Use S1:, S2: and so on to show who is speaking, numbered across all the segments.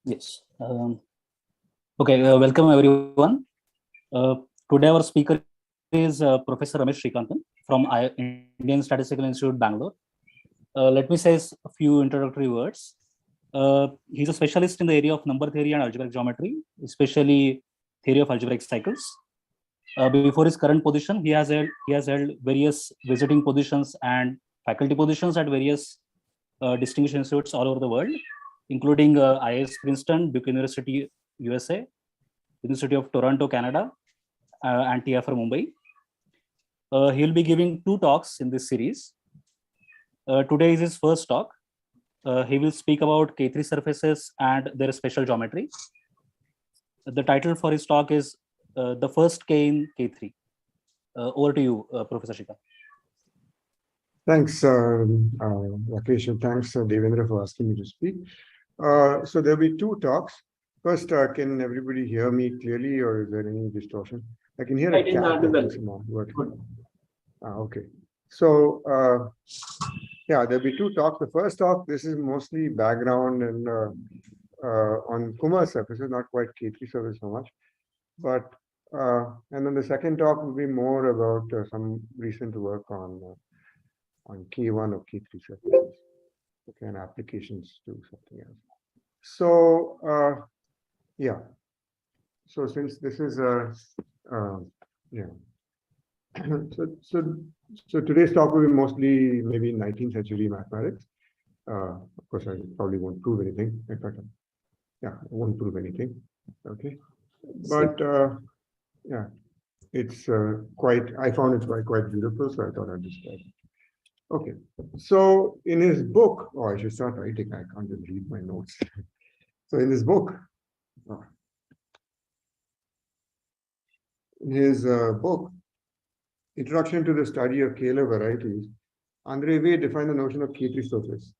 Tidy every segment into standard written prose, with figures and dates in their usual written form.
S1: Yes. Okay. Welcome everyone. Today our speaker is Professor Ramesh Sreekantan from Indian Statistical Institute, Bangalore. Let me say a few introductory words. He's a specialist in the area of number theory and algebraic geometry, especially theory of algebraic cycles. Before his current position, he has held various visiting positions and faculty positions at various distinguished institutes all over the world, including IIS Princeton, Duke University, USA, University of Toronto, Canada, and TFR Mumbai. He will be giving 2 talks in this series. Today is his first talk. He will speak about K3 surfaces and their special geometry. The title for his talk is The First K in K3. Over to you, Professor Sreekantan.
S2: Thanks, Rakesh, and thanks, Devendra, for asking me to speak. So there'll be 2 talks. First, can everybody hear me clearly, or is there any distortion? I can hear a cat. Okay. So, yeah, there'll be 2 talks. The first talk, this is mostly background and on Kummer surfaces, not quite K3 surface so much. But, and then the second talk will be more about some recent work on K1 or K3 surfaces, okay, and applications to something else. So, yeah. So since this is yeah. So today's talk will be mostly maybe 19th century mathematics. Of course, I probably won't prove anything. In fact, yeah, I won't prove anything. Okay, but yeah, it's I found it quite beautiful, so I thought I'd describe it. Okay, so in his book, I should start writing. I can't just read my notes. So in his book, Introduction to the Study of Kahler Varieties, André Weil defined the notion of K3 surface.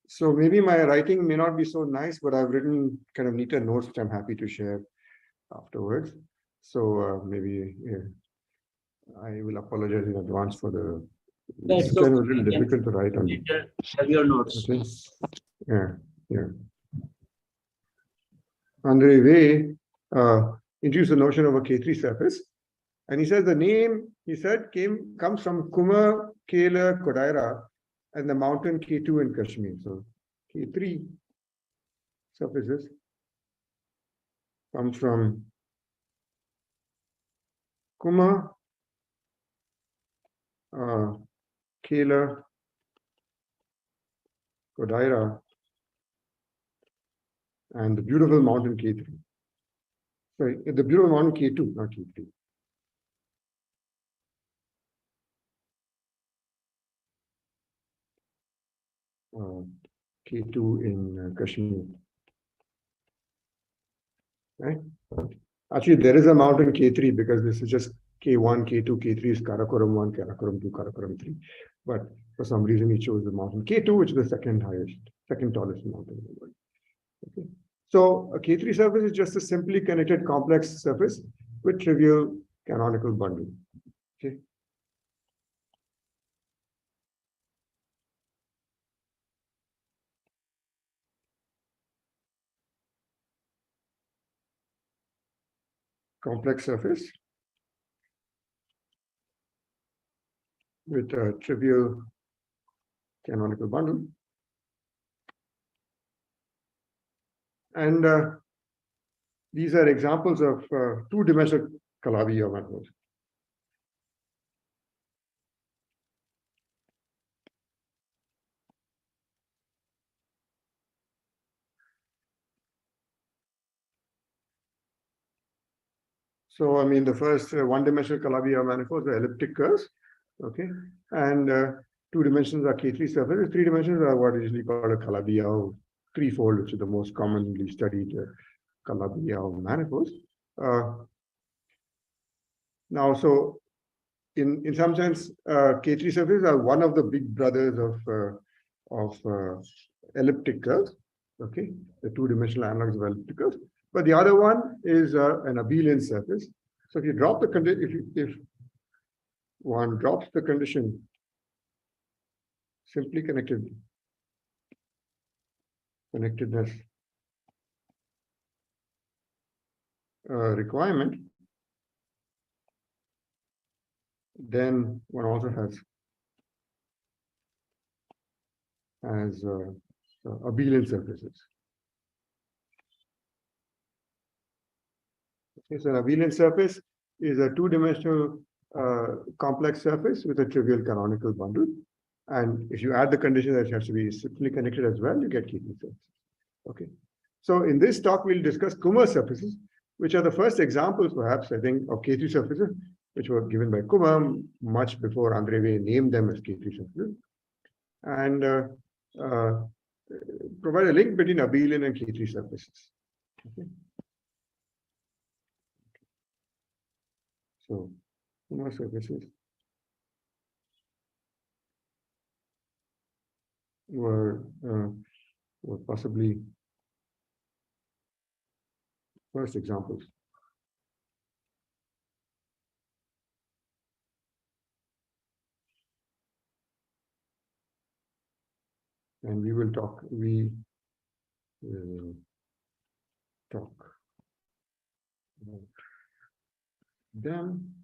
S2: So maybe my writing may not be so nice, but I've written kind of neater notes which I'm happy to share afterwards. So maybe I will apologize in advance for the. It's kind of a little difficult to write on.
S3: Have your notes.
S2: Okay. Yeah. André Weil introduced the notion of a K3 surface, and he says the name comes from Kummer, Kahler, Kodaira, and the mountain K2 in Kashmir. So K3 surfaces come from Kummer, Kahler, Kodaira, and the beautiful mountain K3. Sorry, the beautiful mountain K2, not K3. K2 in Kashmir. Right? Actually, there is a mountain K3 because this is just K1, K2, K3 is Karakoram 1, Karakoram 2, Karakoram 3. But for some reason, he chose the mountain K2, which is the second tallest mountain in the world. Okay. So a K3 surface is just a simply connected complex surface with trivial canonical bundle. Okay. Complex surface with a trivial canonical bundle. And these are examples of 2-dimensional Calabi-Yau manifolds. So, I mean, the first 1-dimensional Calabi-Yau manifolds are elliptic curves, okay? And 2 dimensions are K3 surfaces. 3 dimensions are what is usually called a Calabi-Yau threefold, which is the most commonly studied Calabi-Yau manifolds. Now, so in some sense, K3 surfaces are one of the big brothers of elliptic curves, okay? The 2-dimensional analogs of elliptic curves. But the other one is an abelian surface. So if you drop the condition, if one drops the condition simply connectedness requirement, then one also has abelian surfaces. Okay, so an abelian surface is a two-dimensional complex surface with a trivial canonical bundle. And if you add the condition that it has to be simply connected as well, you get K3 surfaces. Okay. So in this talk, we'll discuss Kummer surfaces, which are the first examples, perhaps, I think, of K3 surfaces, which were given by Kummer much before André named them as K3 surfaces. And provide a link between abelian and K3 surfaces. Okay. So, Kummer surfaces were possibly first examples. And we will talk about them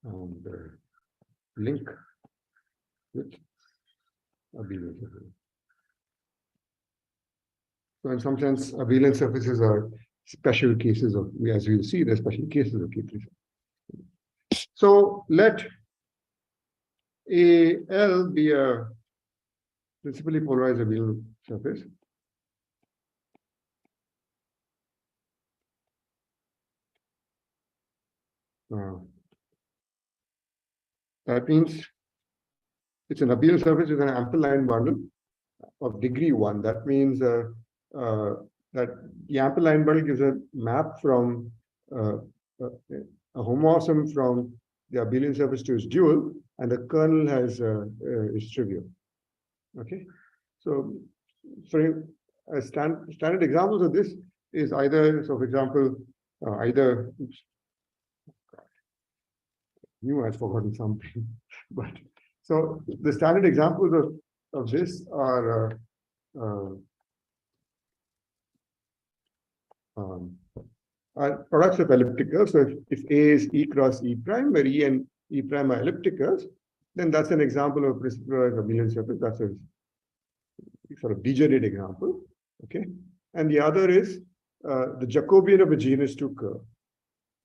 S2: and link with abelian surfaces. So in some sense, abelian surfaces are special cases of, as we'll see, they're special cases of K3. So let AL be a principally polarized abelian surface. That means it's an abelian surface with an ample line bundle of degree 1. That means that the ample line bundle gives a map from a homomorphism from the abelian surface to its dual, and the kernel has is trivial. Okay, so for standard examples of this is either, so for example, either. Oops, knew I'd forgotten something, but so the standard examples of this are products of ellipticals. So if A is E cross E prime, where E and E prime are ellipticals, then that's an example of principal abelian surface. That's a sort of degenerate example. Okay, and the other is the Jacobian of a genus 2 curve.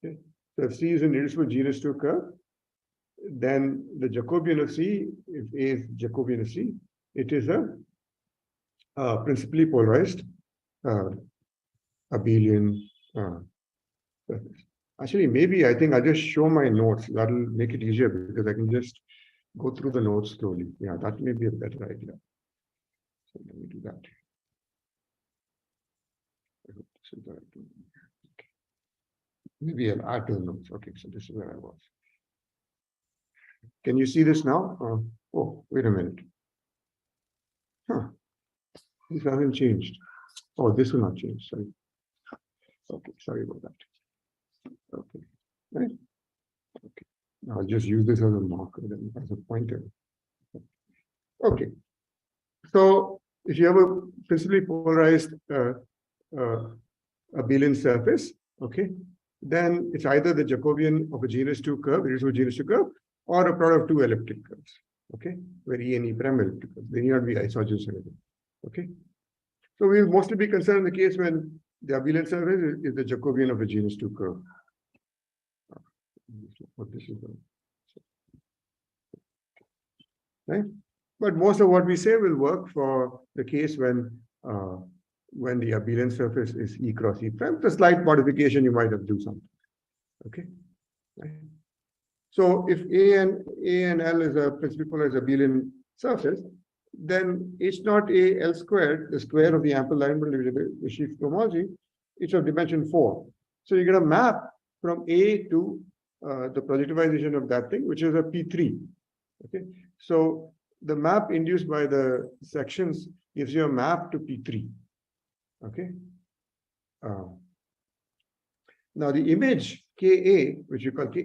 S2: Okay, so if C is an irreducible genus 2 curve, then the Jacobian of C, if A is Jacobian of C, it is a principally polarized abelian surface. Actually, maybe I think I'll just show my notes. That'll make it easier because I can just go through the notes slowly. Yeah, that may be a better idea. So let me do that. I hope this is the right one. Okay. Maybe I'll add to the notes. Okay, so this is where I was. Can you see this now? Oh, wait a minute. Huh. This hasn't changed. Oh, this will not change. Sorry. Okay, sorry about that. Okay, right. Okay, I'll just use this as a marker, then as a pointer. Okay, so if you have a principally polarized abelian surface, okay, then it's either the Jacobian of a genus 2 curve, irreducible genus 2 curve, or a product of 2 elliptic curves, okay, where E and E prime elliptic curves. They need not be isogenous or anything, okay. So we'll mostly be concerned in the case when the abelian surface is the Jacobian of a genus 2 curve. What this is, right? But most of what we say will work for the case when the abelian surface is E cross E prime. The slight modification you might have to do something. Okay. Right. So if A and L is a principally polarized abelian surface, then H naught A L squared, the square of the ample line bundle with sheaf homology, it's of dimension 4. So you get a map from A to the projectivization of that thing, which is a P3. Okay. So the map induced by the sections gives you a map to P3. Okay. Now the image Ka, which you call Ka,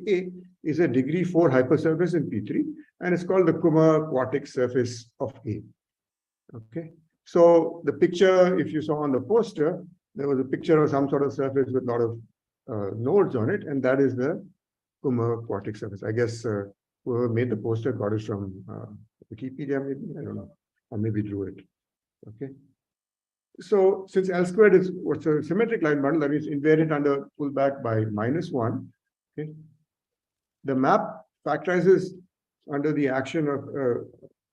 S2: is a degree 4 hypersurface in P3, and it's called the Kummer quartic surface of A. Okay. So the picture, if you saw on the poster, there was a picture of some sort of surface with a lot of nodes on it, and that is the Kummer quartic surface. I guess whoever made the poster got it from Wikipedia, maybe, I don't know, or maybe drew it. Okay. So since L squared is what's a symmetric line bundle, that means invariant under pullback by -1. Okay. The map factorizes under the action of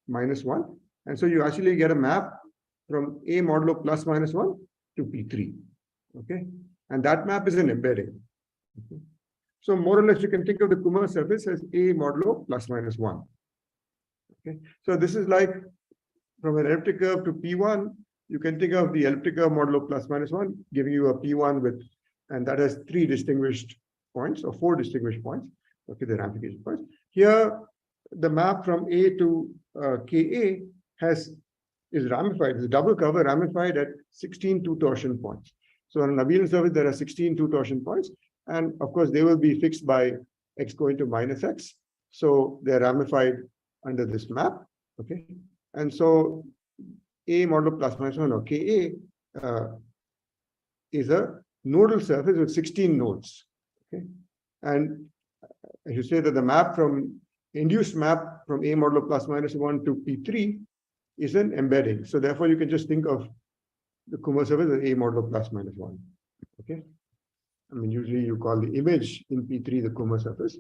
S2: -1, and so you actually get a map from A modulo plus -1 to P3. Okay, and that map is an embedding. Okay. So more or less, you can think of the Kummer surface as A modulo plus -1. Okay, so this is like from an elliptic curve to P1. You can think of the elliptic curve modulo plus -1, giving you a P1 with, and that has 3 distinguished points or 4 distinguished points. Okay, the ramification points. Here, the map from A to Ka is ramified. It's a double cover ramified at 16 two-torsion points. So on an Abelian surface, there are 16 two-torsion points, and of course they will be fixed by x going to -x. So they're ramified under this map. Okay, and so A modulo plus -1 or Ka is a nodal surface with 16 nodes. Okay, and I should say that the map from induced map from A modulo plus -1 to P3 is an embedding. So therefore, you can just think of the Kummer surface as A modulo plus -1. Okay, I mean usually you call the image in P3 the Kummer surface,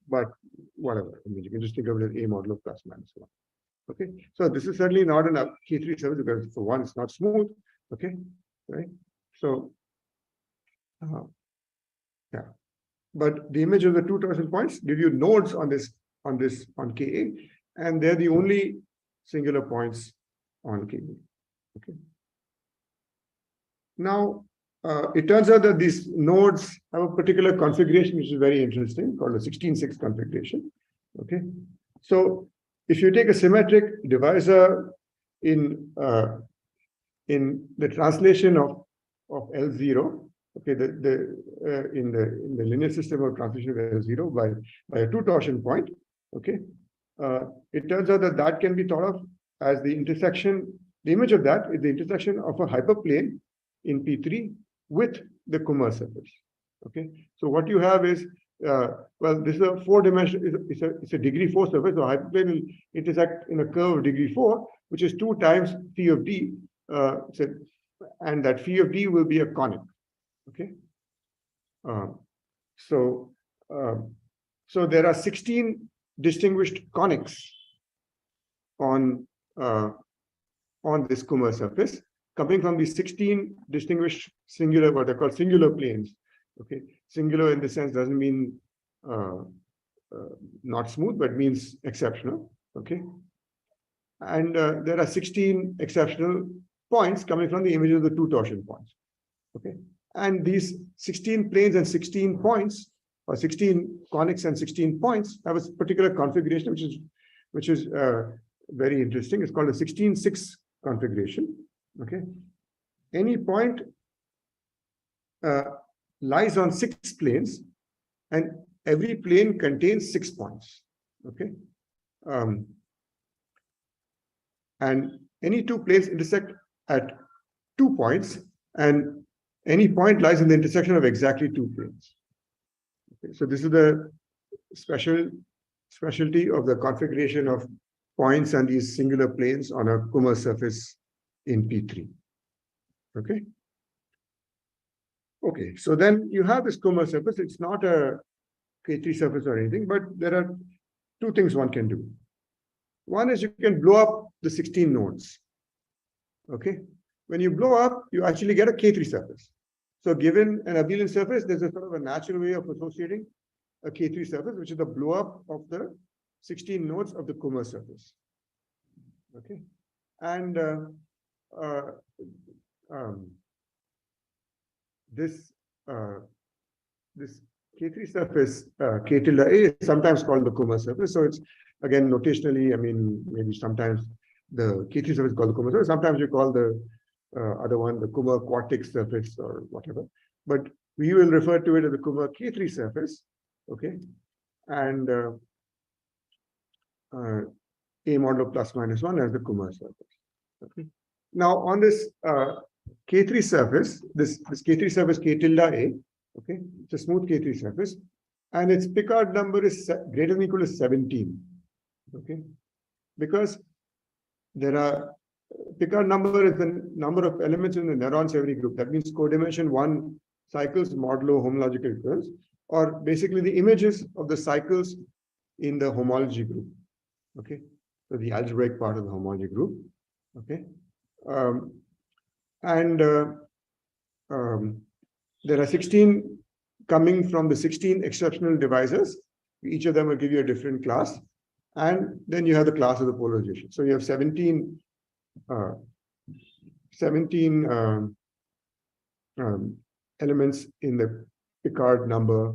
S2: but whatever. I mean you can just think of it as A modulo plus -1. Okay, so this is certainly not an K3 surface because for one, it's not smooth. Okay, right? So yeah, but the image of the two torsion points give you nodes on Ka, and they're the only singular points on Ka. Okay. Now it turns out that these nodes have a particular configuration which is very interesting, called a 16-6 configuration. Okay, so if you take a symmetric divisor in the translation of L0. Okay, in the linear system of translation of L0 by a two-torsion point. Okay, it turns out that that can be thought of as the intersection. The image of that is the intersection of a hyperplane in P3 with the Kummer surface. Okay, so what you have is well, this is a 4-dimensional. It's a degree 4 surface. So hyperplane will intersect in a curve of degree 4, which is 2 times phi of d. And that phi of d will be a conic. Okay, so there are 16 distinguished conics on this Kummer surface, coming from the 16 distinguished singular, what are called singular planes. Okay, singular in the sense doesn't mean not smooth, but means exceptional. Okay, and there are 16 exceptional points coming from the image of the two torsion points. Okay. And these 16 planes and 16 points, or 16 conics and 16 points, have a particular configuration, which is very interesting. It's called a 16-6 configuration. Okay, any point lies on 6 planes, and every plane contains 6 points. Okay, and any 2 planes intersect at 2 points, and any point lies in the intersection of exactly 2 planes. Okay, so this is the specialty of the configuration of points and these singular planes on a Kummer surface in P3. Okay. Okay, so then you have this Kummer surface. It's not a K3 surface or anything, but there are 2 things one can do. One is you can blow up the 16 nodes. Okay. When you blow up, you actually get a K3 surface. So given an Abelian surface, there's a sort of a natural way of associating a K3 surface, which is the blow up of the 16 nodes of the Kummer surface. Okay, and this K3 surface, K tilde A, is sometimes called the Kummer surface. So it's again notationally, I mean, maybe sometimes the K3 surface is called the Kummer surface. Sometimes you call the other one, the Kummer quartic surface or whatever. But we will refer to it as the Kummer K3 surface, okay? And A modulo plus minus 1 as the Kummer surface, okay? Now on this K3 surface, this K3 surface K tilde A, okay? It's a smooth K3 surface, and its Picard number is greater than or equal to 17, okay? Because there are Picard number is the number of elements in the Néron-Severi group. That means codimension 1 cycles modulo homological equivalence, or basically the images of the cycles in the homology group. Okay, so the algebraic part of the homology group. Okay, there are 16 coming from the 16 exceptional divisors. Each of them will give you a different class, and then you have the class of the polarization. So you have 17 elements in the Picard number,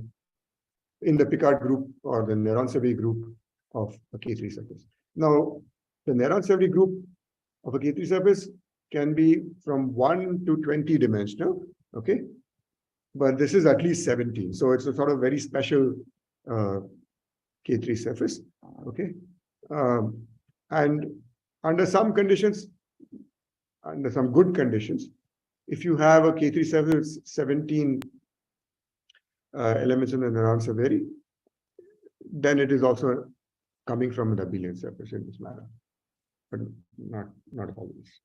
S2: in the Picard group or the Néron-Severi group of a K3 surface. Now, the Néron-Severi group of a K3 surface can be from 1 to 20 dimensional, okay? But this is at least 17. So it's a sort of very special K3 surface, okay? And under some conditions, under some good conditions, if you have a K3 surface with 17 elements in the Néron-Severi, then it is also coming from an abelian surface in this manner, but not always.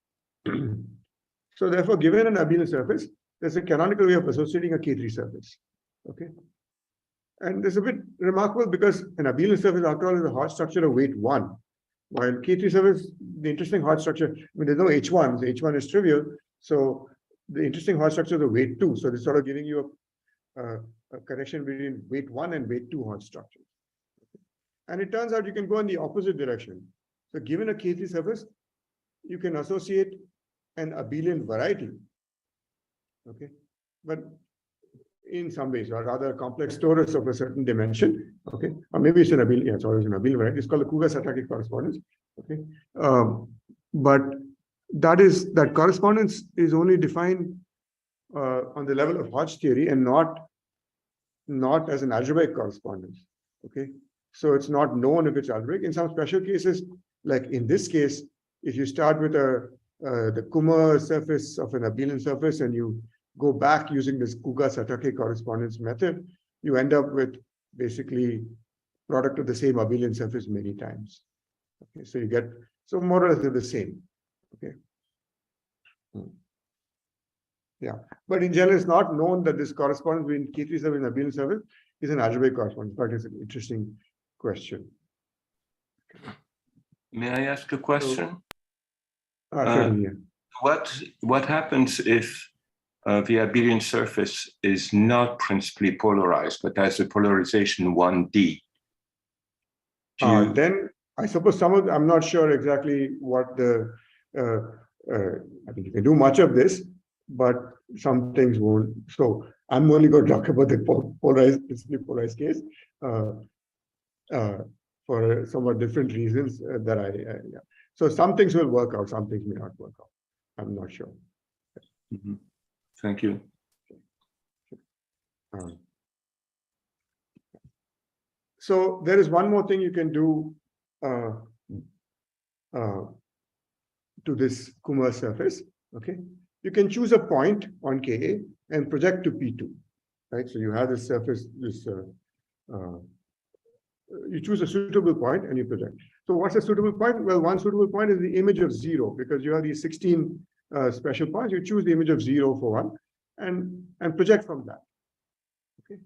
S2: So therefore, given an abelian surface, there's a canonical way of associating a K3 surface, okay? And this is a bit remarkable because an abelian surface, after all, is a Hodge structure of weight 1. While K3 surface, the interesting Hodge structure, I mean, there's no H1, so H1 is trivial. So the interesting Hodge structure is a weight 2. So it's sort of giving you a connection between weight 1 and weight 2 Hodge structure. And it turns out you can go in the opposite direction. So given a K3 surface, you can associate an abelian variety, okay? But in some ways, or rather complex torus of a certain dimension, okay? Or maybe it's an abelian, yeah, it's always an abelian variety. It's called the Cougar-Satake correspondence, okay? But that correspondence is only defined on the level of Hodge theory and not as an algebraic correspondence, okay? So it's not known if it's algebraic. In some special cases, like in this case, if you start with the Kummer surface of an abelian surface and you go back using this Cougar-Satake correspondence method, you end up with basically product of the same abelian surface many times. Okay, so you get, so more or less they're the same. Okay. Yeah, but in general, it's not known that this correspondence between K3 surface and abelian surface is an algebraic correspondence, but it's an interesting question.
S3: May I ask a question?
S2: Certainly, yeah.
S3: What happens if the abelian surface is not principally polarized, but has a polarization 1D?
S2: Then I suppose I'm not sure exactly what I think you can do much of this, but some things won't. So I'm only going to talk about the principally polarized case for somewhat different reasons yeah. So some things will work out, some things may not work out. I'm not sure.
S3: Mm-hmm. Thank you.
S2: So there is one more thing you can do to this Kummer surface. Okay, you can choose a point on Ka and project to P2. Right, so you have this surface. You choose a suitable point and you project. So what's a suitable point? Well, one suitable point is the image of 0, because you have these 16 special points. You choose the image of 0 for one and project from that. Okay.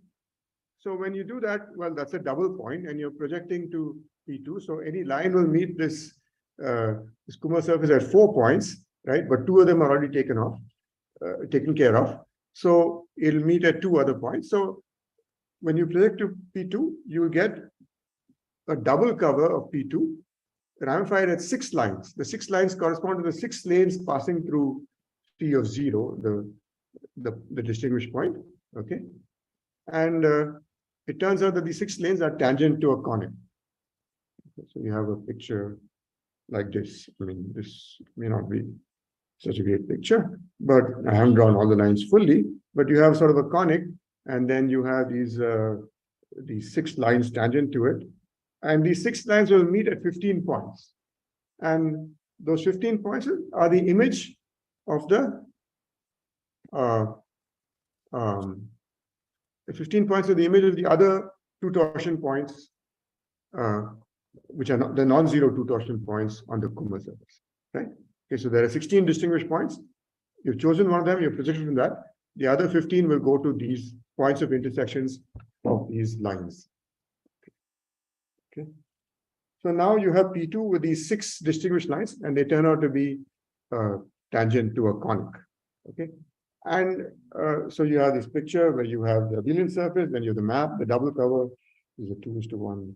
S2: So when you do that, well, that's a double point and you're projecting to P2. So any line will meet this Kummer surface at 4 points, right? But 2 of them are already taken care of. So it'll meet at 2 other points. So when you project to P2, you will get a double cover of P2 ramified at 6 lines. The 6 lines correspond to the 6 lanes passing through P of 0, the distinguished point. Okay. And it turns out that the 6 lanes are tangent to a conic. Okay, so you have a picture like this. I mean, this may not be such a great picture, but I haven't drawn all the lines fully. But you have sort of a conic, and then you have these 6 lines tangent to it, and these 6 lines will meet at 15 points, and those 15 points are the image of the 15 points are the image of the other 2 torsion points, which are not the non-zero 2 torsion points on the Kummer surface, right? Okay, so there are 16 distinguished points. You've chosen one of them, you've projected from that. The other 15 will go to these points of intersections of these lines. Okay. So now you have P2 with these 6 distinguished lines, and they turn out to be tangent to a conic. Okay. And so you have this picture where you have the abelian surface, then you have the map, the double cover is a 2:1.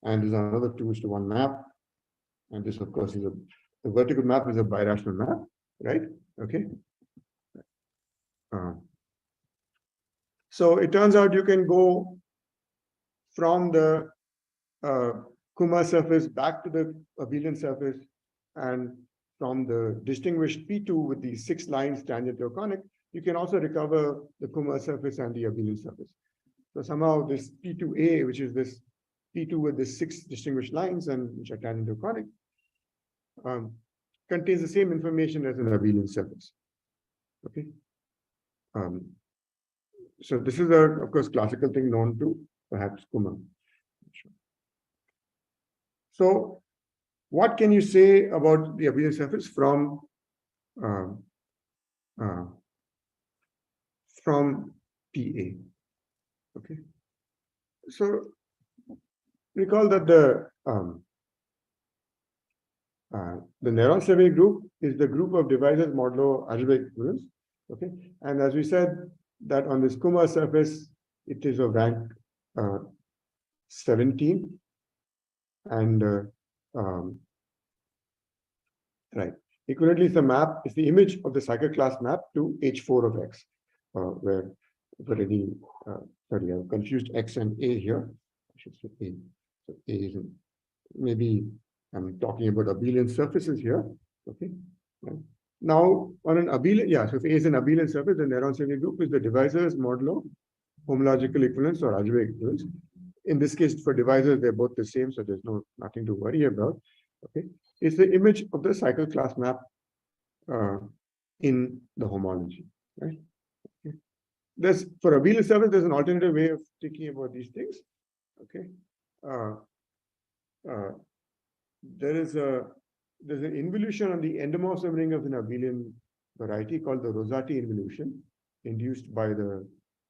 S2: And there's another 2:1 map. And this, of course, is the vertical map is a birational map, right? Okay. So it turns out you can go from the Kummer surface back to the abelian surface, and from the distinguished P2 with these 6 lines tangent to a conic, you can also recover the Kummer surface and the abelian surface. So somehow this P2A, which is this P2 with the 6 distinguished lines and which are tangent to a conic, contains the same information as an abelian surface. Okay. So this is of course, classical thing known to perhaps Kummer. So what can you say about the abelian surface from PA? Okay. So recall that the Néron survey group is the group of devices modulo algebraic equivalence. Okay, and as we said that on this Kummer surface, it is of rank 17, and right. Equivalently, the map is the image of the cycle class map to H4 of X, where for any sorry, I've confused X and A here. I should say A. So A is maybe I'm talking about abelian surfaces here. Okay. Right. Now on an abelian, yeah. So if A is an abelian surface, the Néron survey group is the divisors modulo homological equivalence or algebraic equivalence. In this case, for divisors, they're both the same, so there's nothing to worry about. Okay, it's the image of the cycle class map in the homology, right? Okay. There's for abelian surface, there's an alternative way of thinking about these things. Okay, there's an involution on the endomorphism ring of an abelian variety called the Rosati involution, induced by the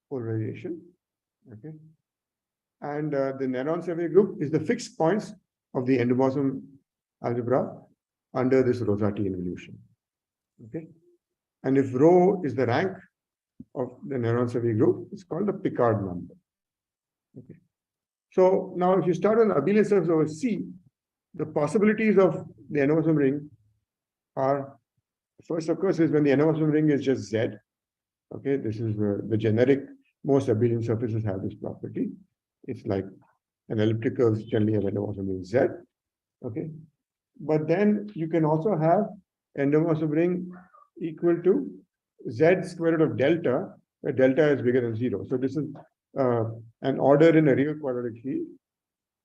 S2: polarization. Okay. And the Néron survey group is the fixed points of the endomorphism algebra under this Rosati involution. Okay. And if rho is the rank of the Néron survey group, it's called the Picard number. Okay. So now if you start on abelian surface over C, the possibilities of the endomorphism ring are, first of course, is when the endomorphism ring is just Z. Okay, this is the generic, most abelian surfaces have this property. It's like an elliptic curve generally have endomorphism ring Z. Okay. But then you can also have endomorphism ring equal to Z square root of delta, where delta is bigger than 0. So this is an order in a real quadratic field.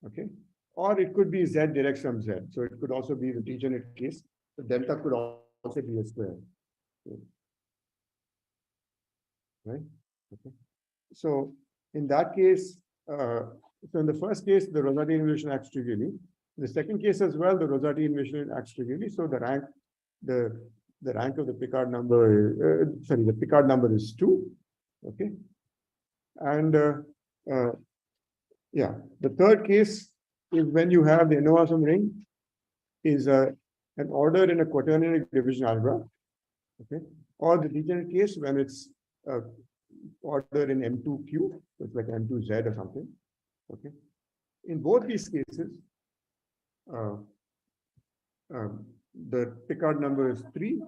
S2: Okay. Or it could be Z direct sum Z. So it could also be the degenerate case. The delta could also be a square. Right? Okay. So in that case, so in the first case, the Rosati involution acts trivially. In the second case as well, the Rosati involution acts trivially. So the rank, the rank of the Picard number, the Picard number is 2. Okay. And yeah, the third case is when you have the endomorphism ring is an order in a quaternionic division algebra. Okay. Or the degenerate case when it's order in M2Q, it's like M2Z or something. Okay. In both these cases, the Picard number is 3.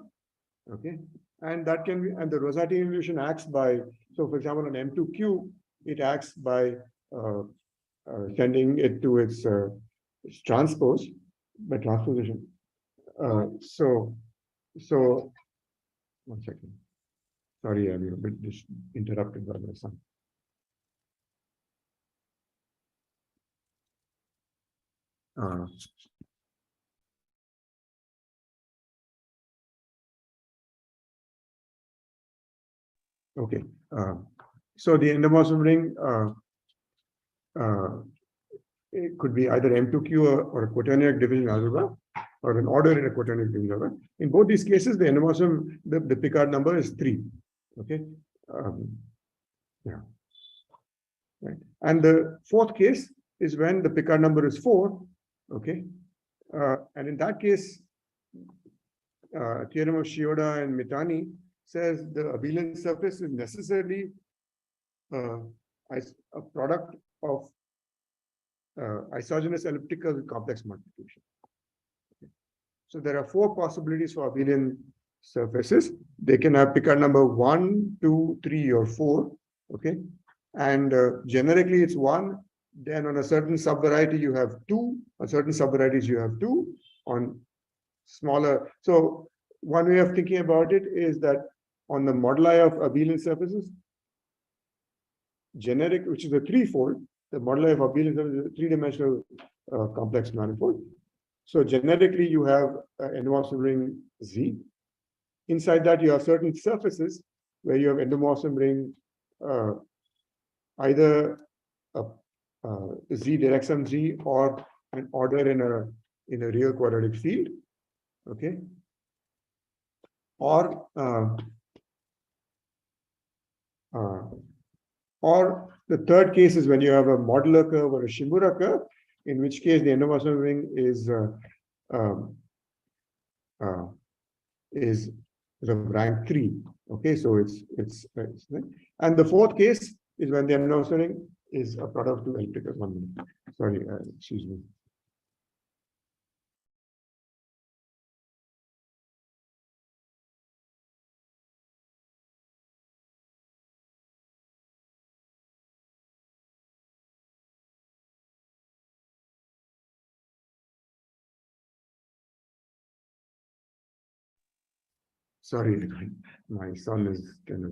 S2: Okay. And that can be, and the Rosati involution acts by, so for example, on M2Q, it acts by sending it to its it's transposed by transposition. So one second. Sorry, I'm a bit interrupted by my son. Okay. So the endomorphism ring it could be either M2Q or a quaternionic division algebra or an order in a quaternionic division algebra. In both these cases, the endomorphism, the Picard number is 3. Okay. Yeah. Right. And the fourth case is when the Picard number is 4. Okay. And in that case, Theorem of Shioda and Mitani says the abelian surface is necessarily a product of isogenous elliptical with complex multiplication. Okay. So there are 4 possibilities for abelian surfaces. They can have Picard number 1, 2, 3, or 4. Okay. And generically it's 1. Then on a certain subvariety you have 2. On certain subvarieties you have 2. On smaller. So one way of thinking about it is that on the moduli of abelian surfaces, generic, which is a 3-fold, the moduli of abelian surface is a 3-dimensional complex manifold. So generically you have an endomorphism ring Z. Inside that you have certain surfaces where you have endomorphism ring either Z direct sum Z or an order in a real quadratic field. Okay. Or the third case is when you have a modular curve or a Shimura curve, in which case the endomorphism ring is sort of rank 3. Okay, so it's and the fourth case is when the endomorphism ring is a product of 2 ellipticals. 1 minute. Sorry, excuse me. Sorry, my son is kind of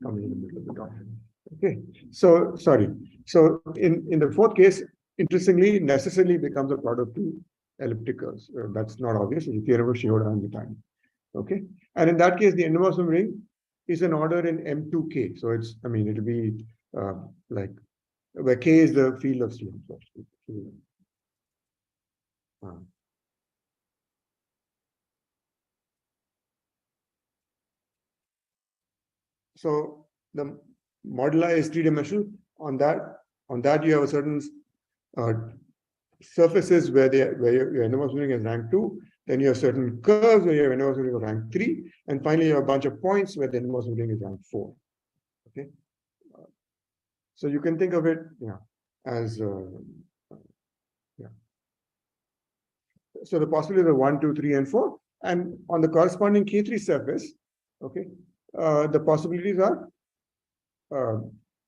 S2: coming in the middle of the document. Okay, so sorry. So in the fourth case, interestingly, necessarily becomes a product of 2 ellipticals. That's not obvious. It's the theorem of Shioda and Mitani. Okay, and in that case, the endomorphism ring is an order in M2K. So it's, I mean, it'll be like where K is the field of CM. So the moduli is 3-dimensional. On that you have a certain surfaces where your endomorphism ring is rank 2. Then you have certain curves where your endomorphism ring is rank 3, and finally you have a bunch of points where the endomorphism ring is rank 4. Okay, so you can think of it, as So the possibilities are 1, 2, 3, and 4, and on the corresponding K3 surface, okay, the possibilities are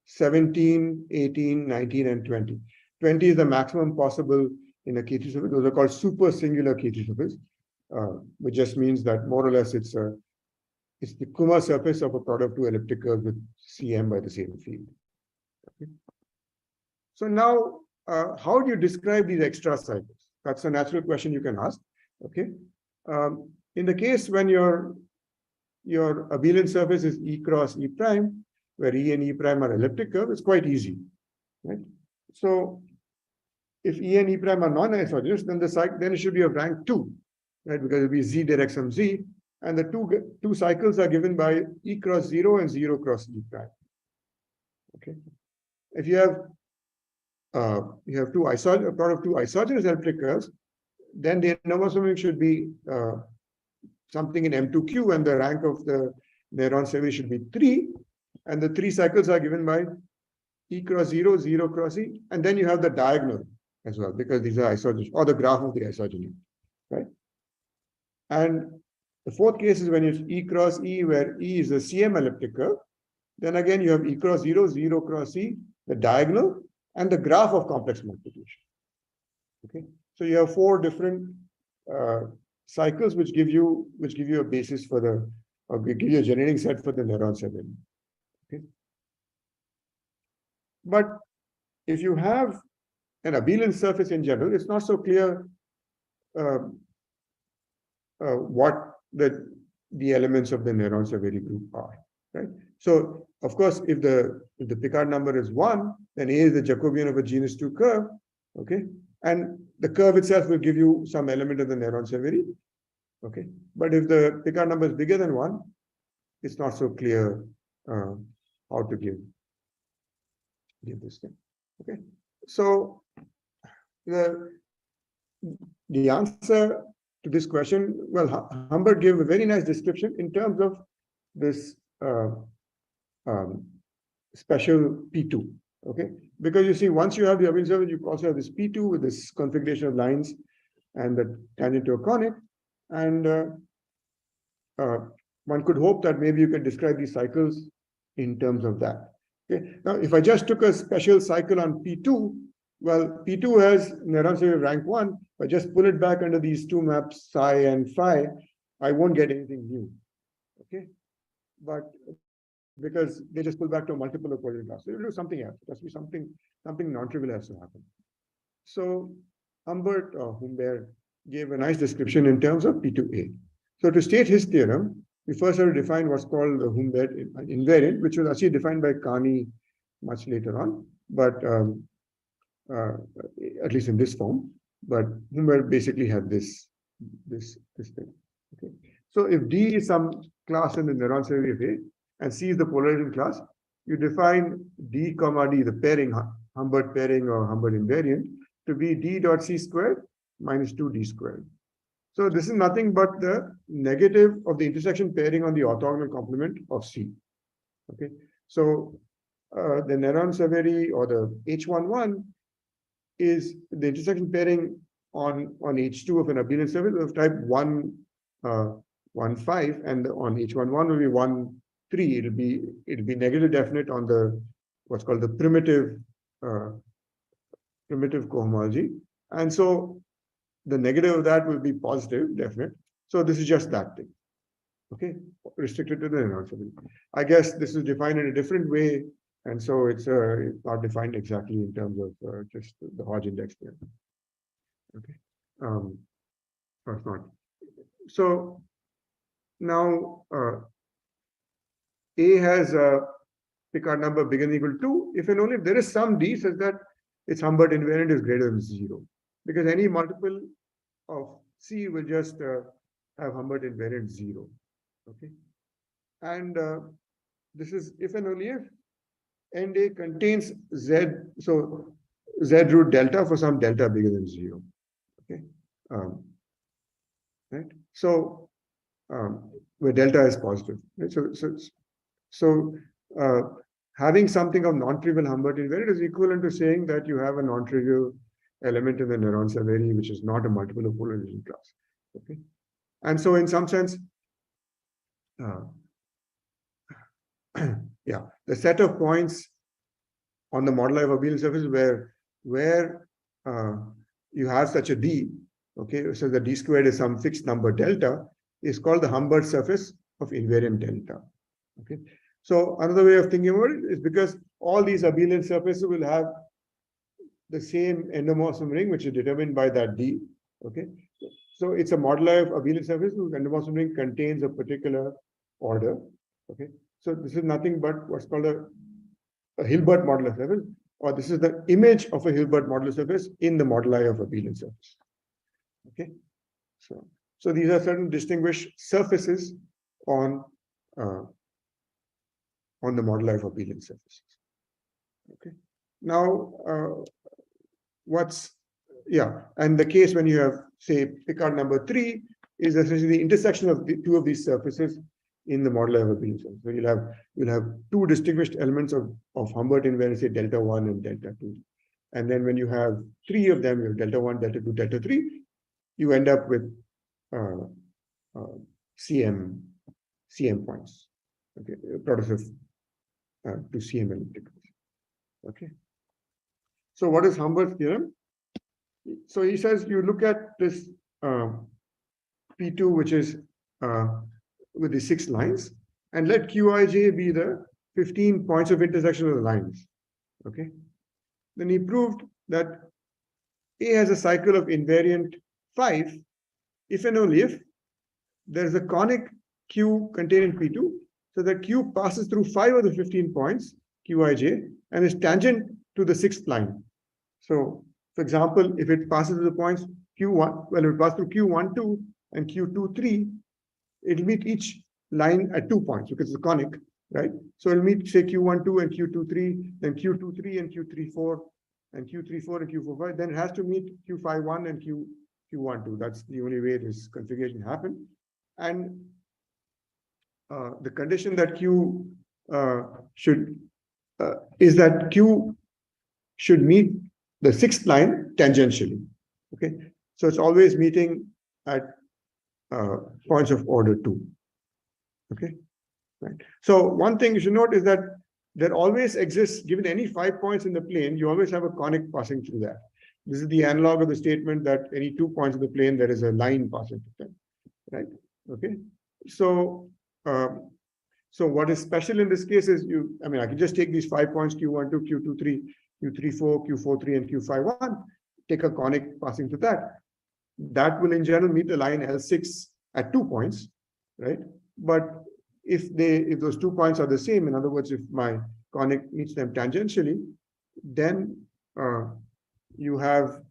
S2: 17, 18, 19, and 20. 20 is the maximum possible in a K3 surface. Those are called super singular K3 surface, which just means that more or less it's the Kummer surface of a product of 2 ellipticals with Cm by the same field. Okay. So now, how do you describe these extra cycles? That's a natural question you can ask. Okay. In the case when your abelian surface is E cross E prime, where E and E prime are elliptic curve, it's quite easy, right? So if E and E prime are non-isogenous, then it should be of rank 2, right? Because it'll be Z direct sum Z, and the two cycles are given by E cross 0 and 0 cross E prime. Okay. If you have a product of 2 isogenous elliptic curves, then the endomorphism ring should be something in M2Q, and the rank of the Néron series should be 3, and the 3 cycles are given by E cross 0, 0 cross E, and then you have the diagonal as well, because these are isogenous, or the graph of the isogeny, right? And the fourth case is when it's E cross E, where E is a CM elliptic curve. Then again, you have E cross 0, 0 cross E, the diagonal, and the graph of complex multiplication. Okay, so you have 4 different cycles which give you a basis for the, or give you a generating set for the neuron severity. Okay, but if you have an abelian surface in general, it's not so clear what the elements of the neuron severity group are, right? So of course, if the Picard number is 1, then A is the Jacobian of a genus 2 curve, okay, and the curve itself will give you some element of the neuron severity, okay. But if the Picard number is bigger than 1, it's not so clear how to give this thing, okay. So the answer to this question, well, Humbert gave a very nice description in terms of this special P2, okay? Because you see, once you have the Abelian surface, you also have this P2 with this configuration of lines and the tangent to a conic, and one could hope that maybe you can describe these cycles in terms of that. Okay. Now, if I just took a special cycle on P2, well, P2 has neuron severity rank 1. If I just pull it back under these 2 maps, psi and phi, I won't get anything new. Okay, but because they just pull back to a multiple of coordinate class, so you'll do something else. It has to be something non-trivial has to happen. So Humbert gave a nice description in terms of P2A. So to state his theorem, we first have to define what's called the Humbert invariant, which was actually defined by Carney much later on, but at least in this form. But Humbert basically had this thing. Okay. So if D is some class in the neuron severity of A and C is the polarizing class, you define D comma D, the pairing, Humbert pairing or Humbert invariant, to be D dot C squared minus 2D squared. So this is nothing but the negative of the intersection pairing on the orthogonal complement of C. Okay, so the neuron severity or the H11 is the intersection pairing on H2 of an abelian surface of type 1, 1, 5, and on H11 will be 1, 3. It'll be negative definite on the what's called the primitive cohomology, and so the negative of that will be positive definite. So this is just that thing. Okay, restricted to the neuron severity. I guess this is defined in a different way, and so it's not defined exactly in terms of just the Hodge index there. Okay, or it's not. So now A has a Picard number bigger than or equal to 2 if and only if there is some D such that its Humbert invariant is greater than 0. Because any multiple of C will just have Humbert invariant 0. Okay, and this is if and only if end A contains Z, so Z root delta for some delta bigger than 0. Okay, right. So where delta is positive, right? So having something of non-trivial Humbert invariant is equivalent to saying that you have a non-trivial element in the neuron severity which is not a multiple of polarization class. Okay, and so in some sense, yeah, the set of points on the model of abelian surface where you have such a D, okay, so the D squared is some fixed number delta, is called the Humbert surface of invariant delta. Okay, so another way of thinking about it is because all these abelian surfaces will have the same endomorphism ring, which is determined by that D. Okay, so it's a moduli of abelian surface whose endomorphism ring contains a particular order. Okay, so this is nothing but what's called a Hilbert modular surface, or this is the image of a Hilbert modular surface in the moduli of abelian surface. Okay, so these are certain distinguished surfaces on the moduli of abelian surfaces. Okay, now and the case when you have, say, Picard number 3 is essentially the intersection of the 2 of these surfaces in the moduli of abelian surface. So you'll have 2 distinguished elements of Humbert invariant, say delta 1 and delta 2, and then when you have 3 of them, you have delta 1, delta 2, delta 3, you end up with CM points. Okay, products of 2 CM ellipticals. Okay, so what is Humbert's theorem? So he says you look at this P2, which is with the 6 lines, and let Qij be the 15 points of intersection of the lines. Okay. Then he proved that A has a cycle of invariant 5 if and only if there is a conic Q contained in P2, so that Q passes through 5 of the 15 points, Qij, and is tangent to the 6th line. So, for example, if it passes through the points Q1, well, if it passes through Q12 and Q23, it'll meet each line at 2 points because it's a conic, right? So it'll meet, say, Q12 and Q23, then Q23 and Q34, and Q34 and Q45. Then it has to meet Q51 and Q12. That's the only way this configuration happened. And the condition that Q is that Q should meet the 6th line tangentially. Okay, so it's always meeting at points of order 2. Okay, right. So one thing you should note is that there always exists, given any 5 points in the plane, you always have a conic passing through that. This is the analog of the statement that any 2 points in the plane, there is a line passing through them, right? Okay, so so what is special in this case is I can just take these 5 points Q12, Q23, Q34, Q43, and Q51, take a conic passing through that. That will in general meet the line L6 at 2 points, right? But if those 2 points are the same, in other words, if my conic meets them tangentially, then you have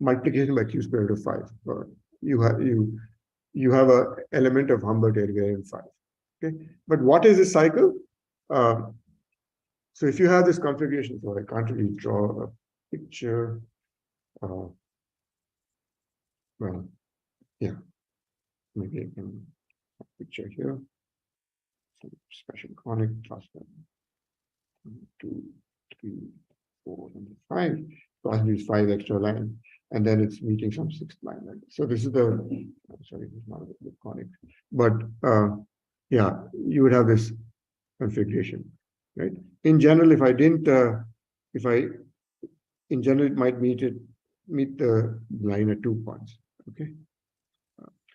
S2: multiplication by Q squared root of 5. You have a element of Humbert invariant 5. Okay, but what is this cycle? So if you have this configuration, so I can't really draw a picture. Well, yeah, maybe I can have a picture here. So special conic plus 1, 2, 3, 4, and 5. Plus these 5 extra lines, and then it's meeting some 6th line. Right? So this is the sorry, this is not the conic, but yeah, you would have this configuration, right? In general, if I didn't, in general, it might meet the line at 2 points. Okay.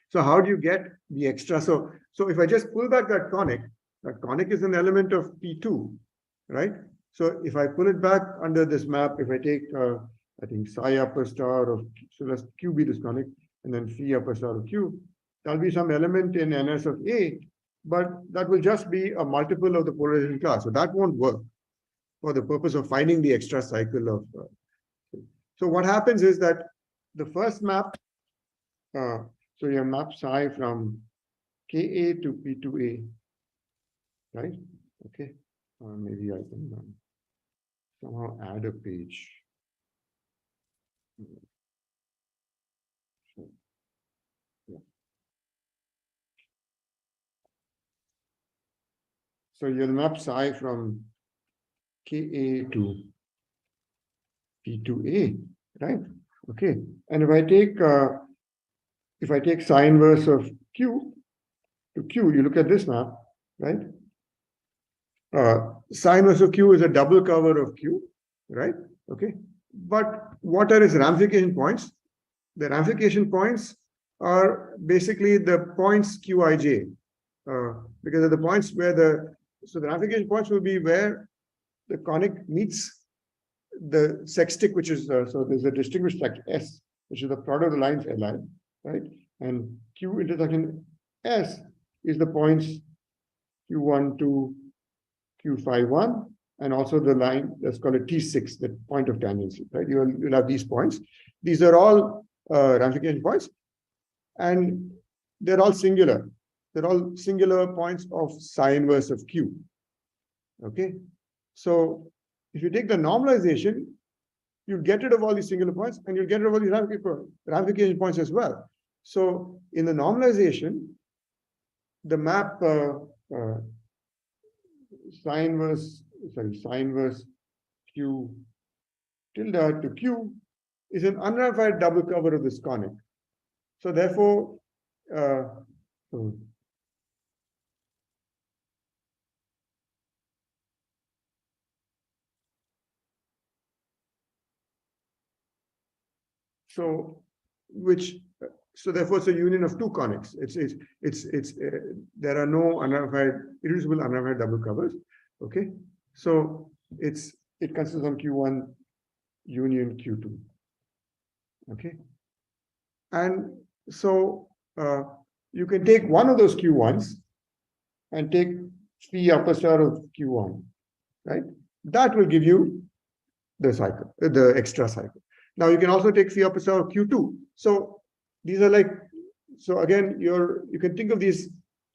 S2: So how do you get the extra? So if I just pull back that conic is an element of P2, right? So if I pull it back under this map, if I take, I think psi upper star of, so let's Q be this conic, and then phi upper star of Q, there'll be some element in NS of A, but that will just be a multiple of the polarization class. So that won't work for the purpose of finding the extra cycle of. So what happens is that the first map, so you map psi from Ka to P2A, right? Okay, maybe I can somehow add a page. So, yeah. So you'll map psi from Ka to P2A, right? Okay, and if I take psi inverse of Q to Q, you look at this map, right? Psi inverse of Q is a double cover of Q, right? Okay, but what are its ramification points? The ramification points are basically the points Qij, because of the points where so the ramification points will be where the conic meets the sextic, which is, so there's a distinguished sect S, which is the product of the lines Li, right? And Q intersection S is the points Q1 to Q51, and also the line that's called a T6, the point of tangency, right? You'll have these points. These are all ramification points, and they're all singular. They're all singular points of psi inverse of Q. Okay, so if you take the normalization, you get rid of all these singular points, and you'll get rid of all these ramification points as well. So in the normalization, the map psi inverse Q tilde to Q is an unramified double cover of this conic. So therefore, so therefore it's a union of two conics. There are no irreducible unramified double covers. Okay, so it consists of Q1 union Q2. Okay, and so you can take one of those Q1s and take phi upper star of Q1, right? That will give you the cycle, the extra cycle. Now you can also take phi upper star of Q2. So these are like, so again, you can think of these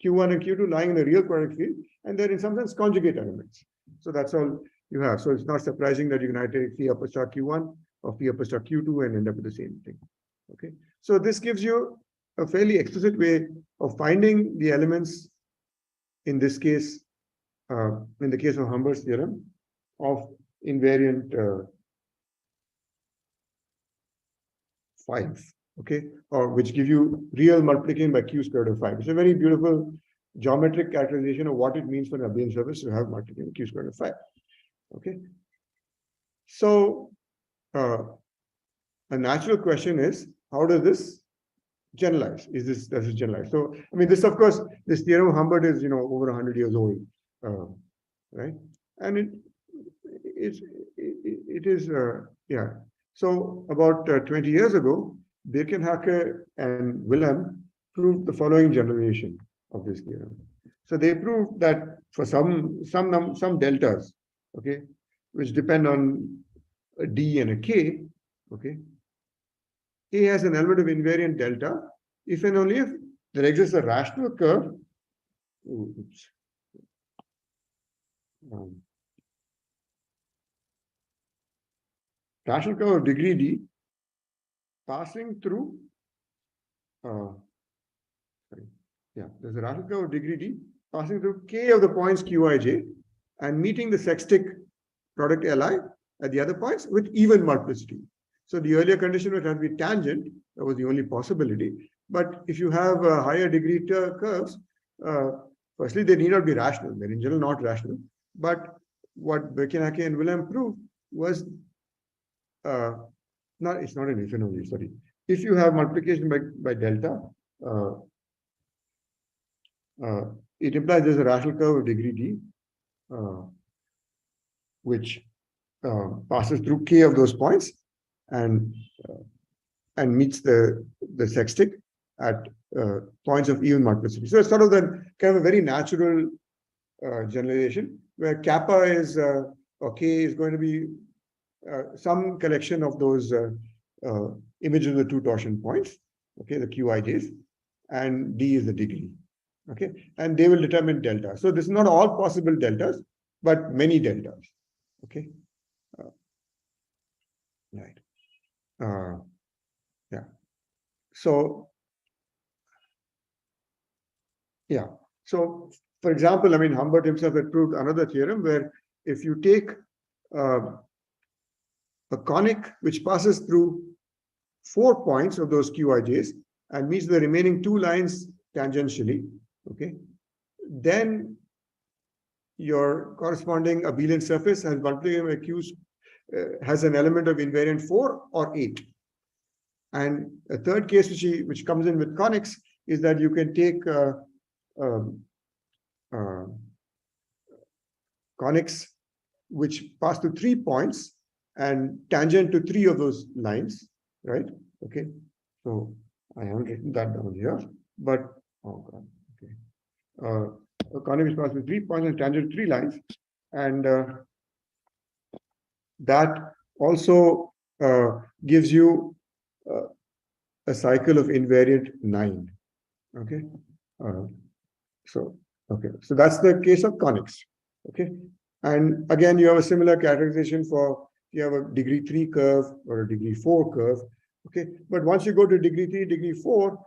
S2: Q1 and Q2 lying in the real quadratic field, and they're in some sense conjugate elements. So that's all you have. So it's not surprising that you can either take phi upper star Q1 or phi upper star Q2 and end up with the same thing. Okay. So this gives you a fairly explicit way of finding the elements in this case, in the case of Humbert's theorem, of invariant 5, okay, or which give you real multiplication by q squared of 5. It's a very beautiful geometric characterization of what it means for an Abelian surface to have multiplication by q squared of 5. Okay, so a natural question is, how does this generalize? Does this generalize? So, I mean, this, of course, this theorem of Humbert is, over 100 years old, right? And it is, yeah. So about 20 years ago, Birkenhacker and Wilhelm proved the following generalization of this theorem. So they proved that for some deltas, okay, which depend on a d and a k, okay, A has an element of invariant delta if and only if there exists a rational curve. Oops. Rational curve of degree d passing through. There's a rational curve of degree d passing through k of the points qij and meeting the sextic product li at the other points with even multiplicity. So the earlier condition would have to be tangent. That was the only possibility. But if you have higher degree curves, firstly, they need not be rational. They're in general not rational. But what Birkenhacker and Wilhelm proved was it's not an if and only, sorry. If you have multiplication by delta, it implies there's a rational curve of degree d, which passes through k of those points and meets the sextic at points of even multiplicity. So it's sort of the kind of a very natural generalization where kappa is or k is going to be some collection of those images of the two torsion points, okay, the qij's, and d is the degree, okay, and they will determine delta. So this is not all possible deltas, but many deltas, okay, right. Yeah. So, yeah. So, for example, I mean, Humbert himself had proved another theorem where if you take a conic which passes through 4 points of those qij's and meets the remaining 2 lines tangentially, okay, then your corresponding Abelian surface has multiplication by q has an element of invariant 4 or 8. And a third case which comes in with conics is that you can take conics which pass through 3 points and tangent to 3 of those lines, right? Okay, so I haven't written that down here, but oh god, okay. A conic which passes through 3 points and tangent to 3 lines, and that also gives you a cycle of invariant 9. Okay, so that's the case of conics. Okay, and again you have a similar characterization for you have a degree 3 curve or a degree 4 curve. Okay, but once you go to degree 3, degree 4,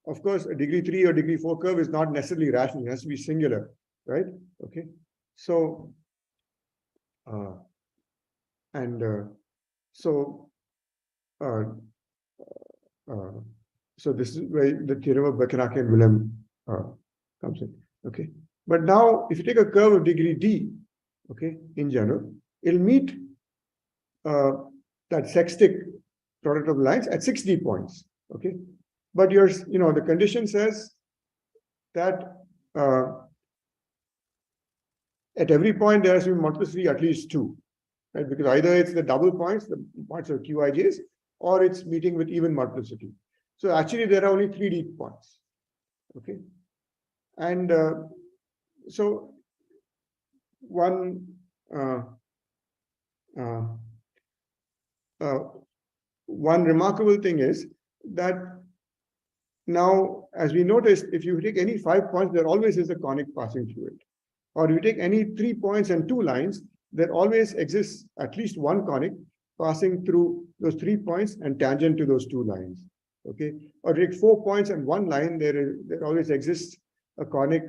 S2: of course, a degree 3 or degree 4 curve is not necessarily rational; it has to be singular, right? Okay, so so this is where the theorem of Bacharach and Wilhelm comes in. Okay, but now if you take a curve of degree d, okay, in general, it'll meet that sextic product of the lines at 6D points. Okay, but the condition says that at every point there has to be multiplicity at least 2, right? Because either it's the double points, the points of QIJs, or it's meeting with even multiplicity. So actually there are only 3D points. Okay, and so one remarkable thing is that now, as we noticed, if you take any 5 points, there always is a conic passing through it. Or if you take any 3 points and 2 lines, there always exists at least one conic passing through those 3 points and tangent to those 2 lines. Okay, or take 4 points and 1 line, there always exists a conic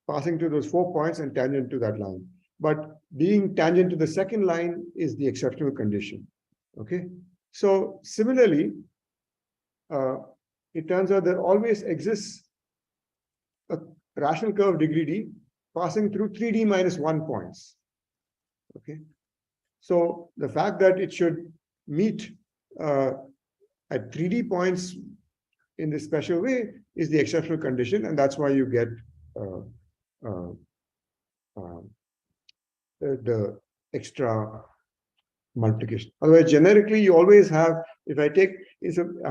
S2: passing through those 4 points and tangent to that line. But being tangent to the second line is the exceptional condition. Okay, so similarly, it turns out there always exists a rational curve degree D passing through 3D minus 1 points. Okay, so the fact that it should meet at 3D points in this special way is the exceptional condition, and that's why you get the extra multiplication. Otherwise, generically, you always have, if I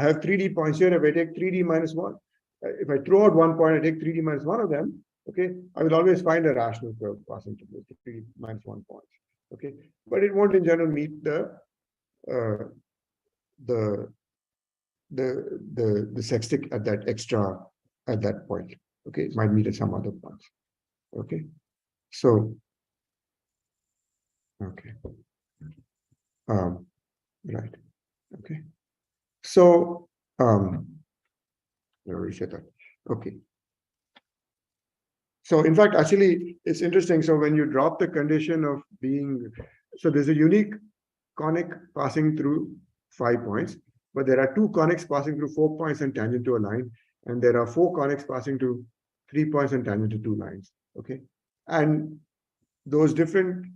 S2: have 3D points here, if I take 3D minus 1, if I throw out 1 point, I take 3D minus 1 of them, okay, I will always find a rational curve passing through the 3D minus 1 points. Okay, but it won't in general meet the sextic at that point. Okay, it might meet at some other points. Okay, so okay, right. Okay, so I already said that. Okay. So in fact, actually, it's interesting. So when you drop the condition of being, so there's a unique conic passing through 5 points, but there are 2 conics passing through 4 points and tangent to a line, and there are 4 conics passing to 3 points and tangent to 2 lines. Okay, and those different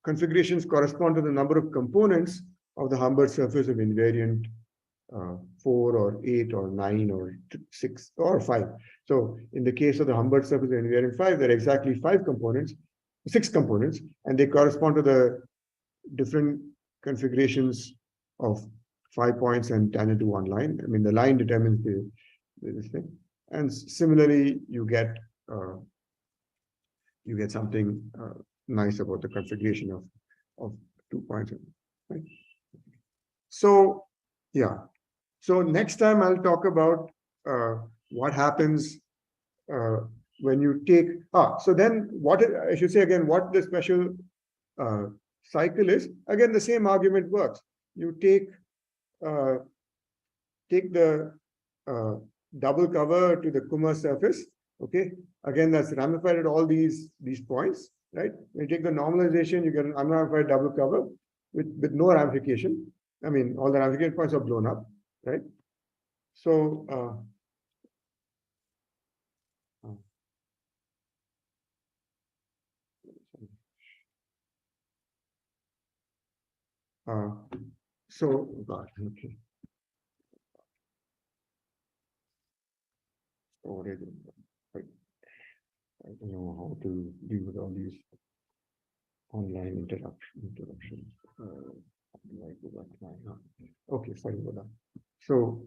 S2: configurations correspond to the number of components of the Humbert surface of invariant 4 or 8 or 9 or 6 or 5. So in the case of the Humbert surface of invariant 5, there are exactly 6 components, and they correspond to the different configurations of 5 points and tangent to 1 line. I mean, the line determines this thing. And similarly, you get something nice about the configuration of 2 points. Right? So yeah. So next time I'll talk about what happens when you take so then what I should say again, what the special cycle is. Again, the same argument works. You take the double cover to the Kummer surface. Okay, again, that's ramified at all these points, right? When you take the normalization, you get an unramified double cover with no ramification. I mean, all the ramification points are blown up, right? So okay. I don't know how to deal with all these online interruptions. Okay, sorry about that. So,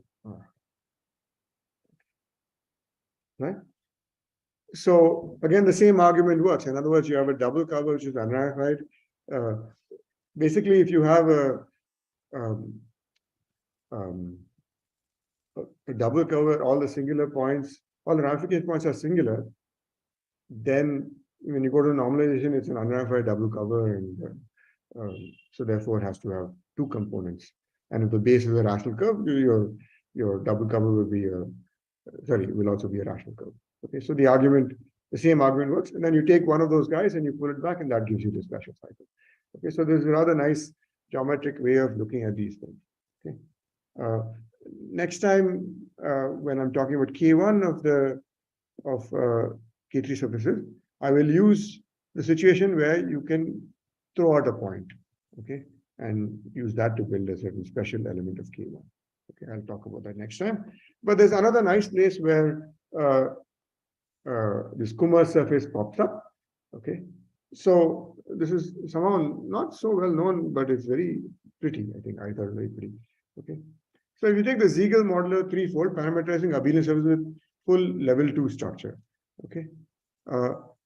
S2: right? So again, the same argument works. In other words, you have a double cover which is unramified. Basically, if you have a double cover, all the singular points, all the ramification points are singular, then when you go to normalization, it's an unramified double cover, and so therefore it has to have 2 components. And if the base is a rational curve, your double cover will be will also be a rational curve. Okay, so the same argument works, and then you take one of those guys and you pull it back, and that gives you the special cycle. Okay, so there's a rather nice geometric way of looking at these things. Okay, next time when I'm talking about K1 of K3 surfaces, I will use the situation where you can throw out a point. Okay, and use that to build a certain special element of K1. Okay, I'll talk about that next time. But there's another nice place where this Kummer surface pops up. Okay, so this is somehow not so well known, but it's very pretty. I think I thought it very pretty. Okay, so if you take the Siegel modular threefold parameterizing abelian surface with full level 2 structure. Okay,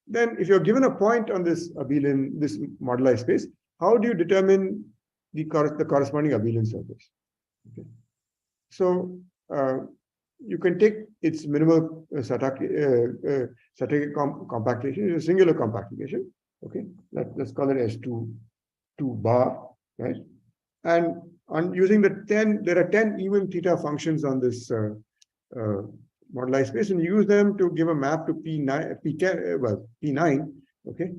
S2: then if you're given a point on this abelian, this moduli space, how do you determine the corresponding abelian surface? Okay, so you can take its minimal Satake compactation, a singular compactation. Okay, let's call it S2 bar, right? And on using the 10, there are 10 even theta functions on this moduli space, and use them to give a map to P9, P10, well, P9. Okay,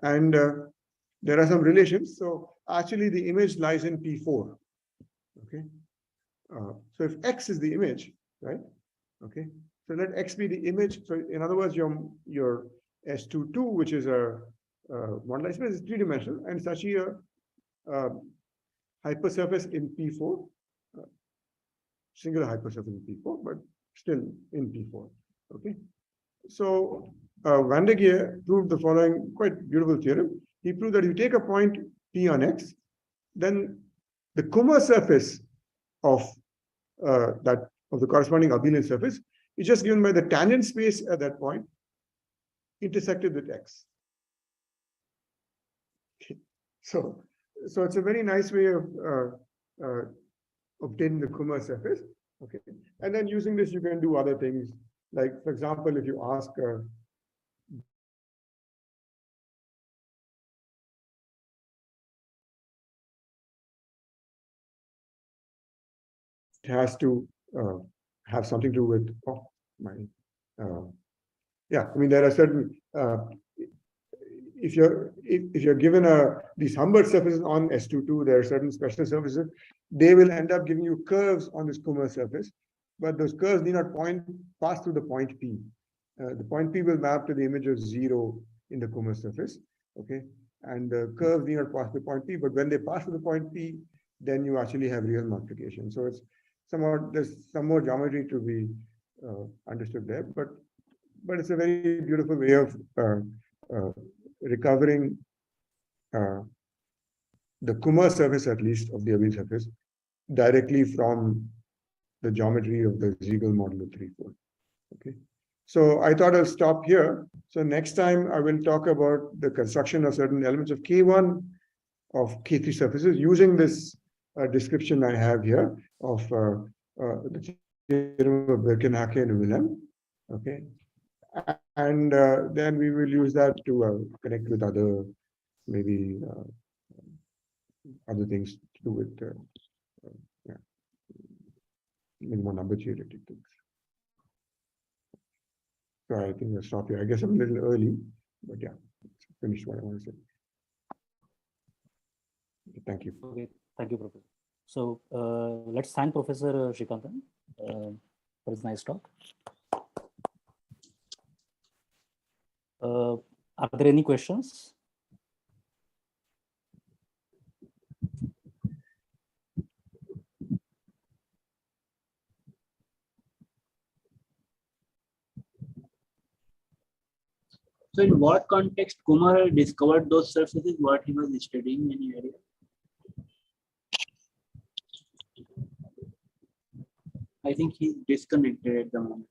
S2: and there are some relations. So actually, the image lies in P4. Okay, so if X is the image, right? Okay, so let X be the image. So in other words, your S22, which is a moduli space, is three-dimensional, and it's actually a hypersurface in P4, singular hypersurface in P4, but still in P4. Okay, so Van der Geer proved the following quite beautiful theorem. He proved that if you take a point P on X, then the Kummer surface of the corresponding abelian surface is just given by the tangent space at that point intersected with X. Okay. So it's a very nice way of obtaining the Kummer surface. Okay, and then using this, you can do other things. Like, for example, if you ask it has to have something to do with yeah, I mean, there are certain if you're given these Humbert surfaces on S22, there are certain special surfaces. They will end up giving you curves on this Kummer surface, but those curves need not pass through the point P. The point P will map to the image of 0 in the Kummer surface. Okay, and the curves need not pass the point P, but when they pass to the point P, then you actually have real multiplication. So it's somehow there's some more geometry to be understood there, but it's a very beautiful way of recovering the Kummer surface, at least of the abelian surface, directly from the geometry of the Siegel modular threefold. Okay, so I thought I'll stop here. So next time I will talk about the construction of certain elements of K1 of K3 surfaces using this description I have here of the theorem of Bacharach and Willem. Okay, and then we will use that to connect with other maybe other things to do with yeah, maybe more number theoretic things. So I think I'll stop here. I guess I'm a little early, but yeah, finished what I want to say. Thank you.
S1: Okay, thank you, Professor. So let's thank Professor Sreekantan for his nice talk. Are there any questions?
S4: So in what context Kummer discovered those surfaces, what he was studying, any idea? I think he's disconnected at the moment.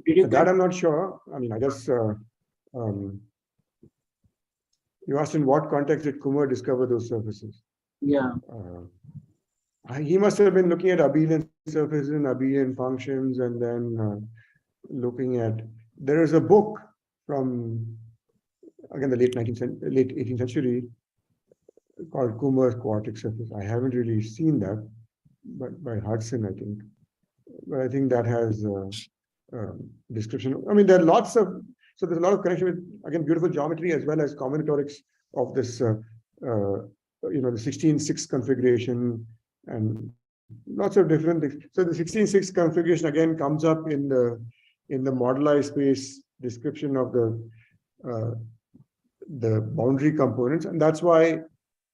S4: Did you
S2: That I'm not sure. I mean, I guess you asked in what context did Kummer discover those surfaces?
S4: Yeah.
S2: He must have been looking at abelian surfaces and abelian functions, and then looking at. There is a book from again the late 18th century called Kummer's quartic surface. I haven't really seen that, but by Hudson, I think. But I think that has description. I mean, there are lots of, so there's a lot of connection with, again, beautiful geometry as well as combinatorics of this, the 16-6 configuration and lots of different things. So the 16-6 configuration again comes up in the moduli space description of the the boundary components, and that's why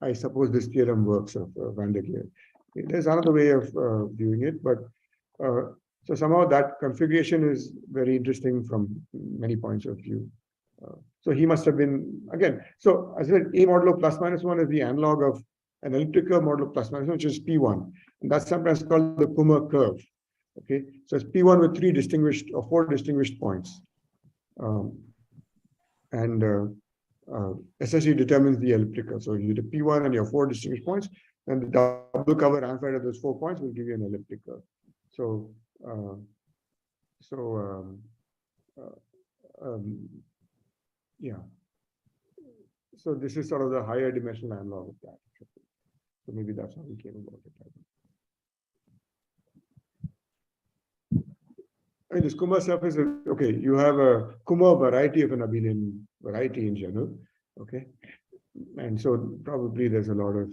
S2: I suppose this theorem works of Van der Geer. There's another way of viewing it, but so somehow that configuration is very interesting from many points of view. So he must have been, again, so as I said, A modulo plus minus 1 is the analog of an elliptic curve modulo plus minus 1, which is P1. And that's sometimes called the Kummer curve. Okay, so it's P1 with 3 distinguished or 4 distinguished points. Essentially determines the elliptic curve. So you do P1 and your 4 distinguished points, and the double cover amplified of those 4 points will give you an elliptic curve. So, yeah. So this is sort of the higher dimensional analog of that. So maybe that's how we came about it. I mean, this Kummer surface is, okay, you have a Kummer variety of an abelian variety in general, okay? And so probably there's a lot of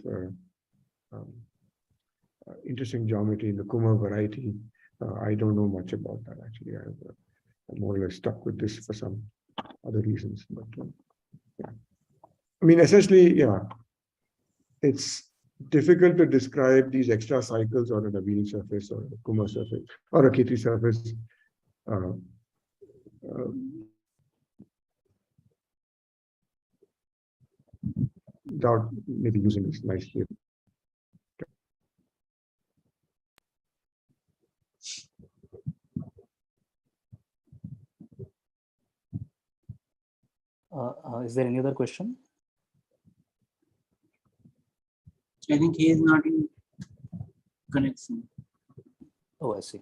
S2: interesting geometry in the Kummer variety. I don't know much about that, actually. I'm more or less stuck with this for some other reasons, but yeah. I mean, essentially, yeah, it's difficult to describe these extra cycles on an Abelian surface or a Kummer surface or a K3 surface without maybe using this nicely.
S1: Is there any other question?
S4: I think he is not in connection.
S1: Oh, I see.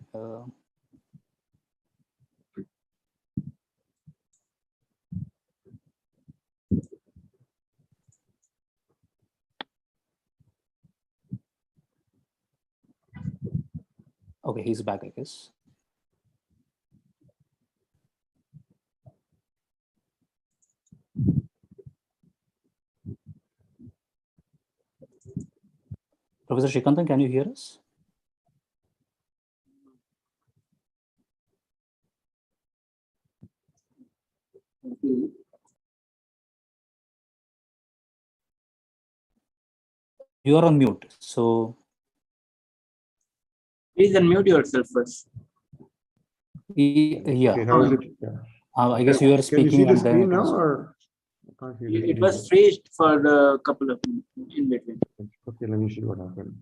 S1: Okay, he's back, I guess. Professor Sreekantan, can you hear us? You are on mute, so
S4: Please unmute yourself first.
S1: yeah.
S2: Okay, how is it? Yeah.
S1: I guess you are speaking.
S2: Can you see the
S1: and then
S2: screen now, or I can't see the
S4: It
S2: screen.
S4: was freezed for a couple of minutes in between.
S2: Okay, let me see what happened.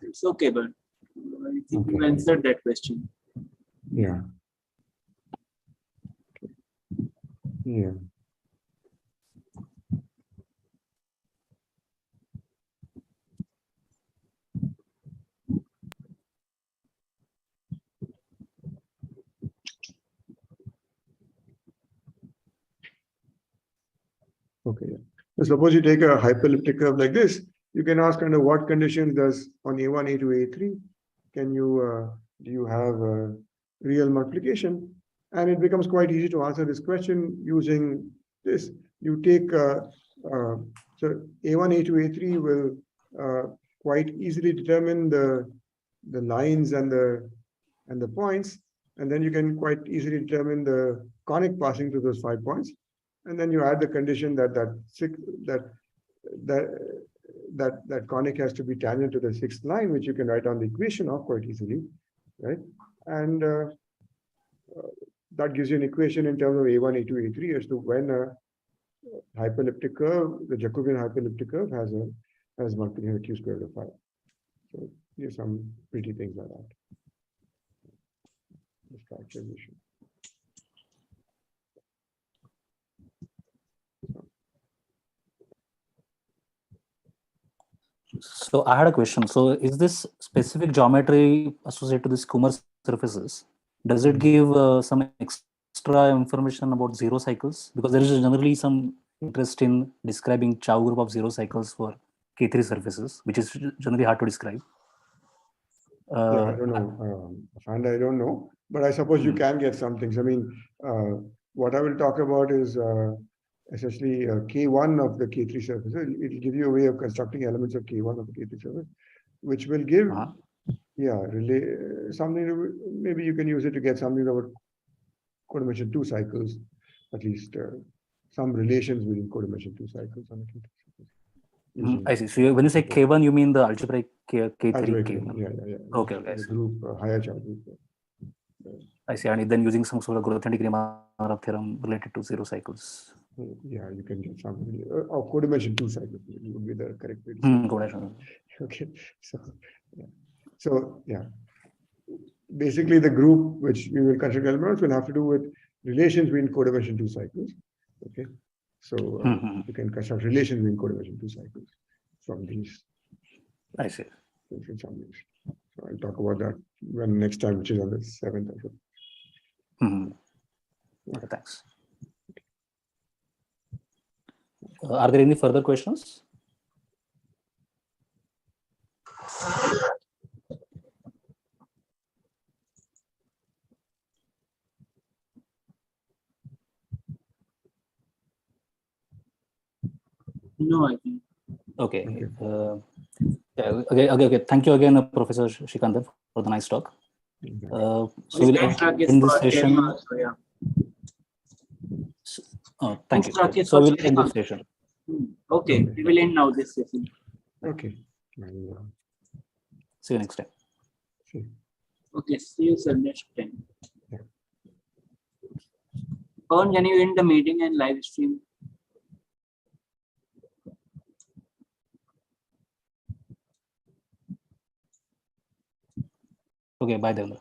S4: It's okay, but I think you
S2: Okay.
S4: answered that question.
S2: Yeah. Yeah. Okay. So suppose you take a hyperelliptic curve like this, you can ask under what conditions does on A1, A2, A3, can you do you have a real multiplication? And it becomes quite easy to answer this question using this. You take so A1, A2, A3 will quite easily determine the lines and the points, and then you can quite easily determine the conic passing through those 5 points. And then you add the condition that that conic has to be tangent to the 6th line, which you can write on the equation of quite easily, right? And that gives you an equation in terms of A1, A2, A3 as to when a hyperelliptic curve, the Jacobian hyperelliptic curve, has multiplication q squared of 5. So here's some pretty things like that. This calculation.
S1: So I had a question. So is this specific geometry associated to this Kummer surfaces? Does it give some extra information about zero cycles? Because there is generally some interest in describing Chow group of zero cycles for K3 surfaces, which is generally hard to describe.
S2: Yeah, I don't know. And I don't know, but I suppose you can get some things. I mean, what I will talk about is essentially K1 of the K3 surface. It will give you a way of constructing elements of K1 of the K3 surface, which will give, something. Maybe you can use it to get something that would, could mention 2 cycles, at least some relations within codimension 2 cycles on a K2 surface.
S1: I see. So when you say K1, you mean the algebraic K3,
S2: Algebraic,
S1: K1?
S2: yeah.
S1: Okay, okay.
S2: The group, higher charge group.
S1: I see. And then using some sort of Grothendieck Riemann theorem related to 0 cycles.
S2: Yeah, you can get some, or codimension 2 cycles would be the correct way to say. Okay, so yeah. Basically, the group which we will consider elements will have to do with relations between codimension 2 cycles. Okay, so you can construct relations between codimension 2 cycles from these.
S1: I see.
S2: So I'll talk about that when next time, which is on the 7th.
S1: Okay, thanks. Are there any further questions?
S4: No, I think.
S1: Okay. Okay. Thank you again, Professor Sreekantan, for the nice talk. So we'll end this session. Thank you. So we'll end this session.
S4: Okay, we will end now this session.
S2: Okay.
S1: See you next time.
S4: Okay, see you sir next time.
S2: Yeah.
S4: Pawan, can you end the meeting and live stream?
S1: Okay, bye, Devendra.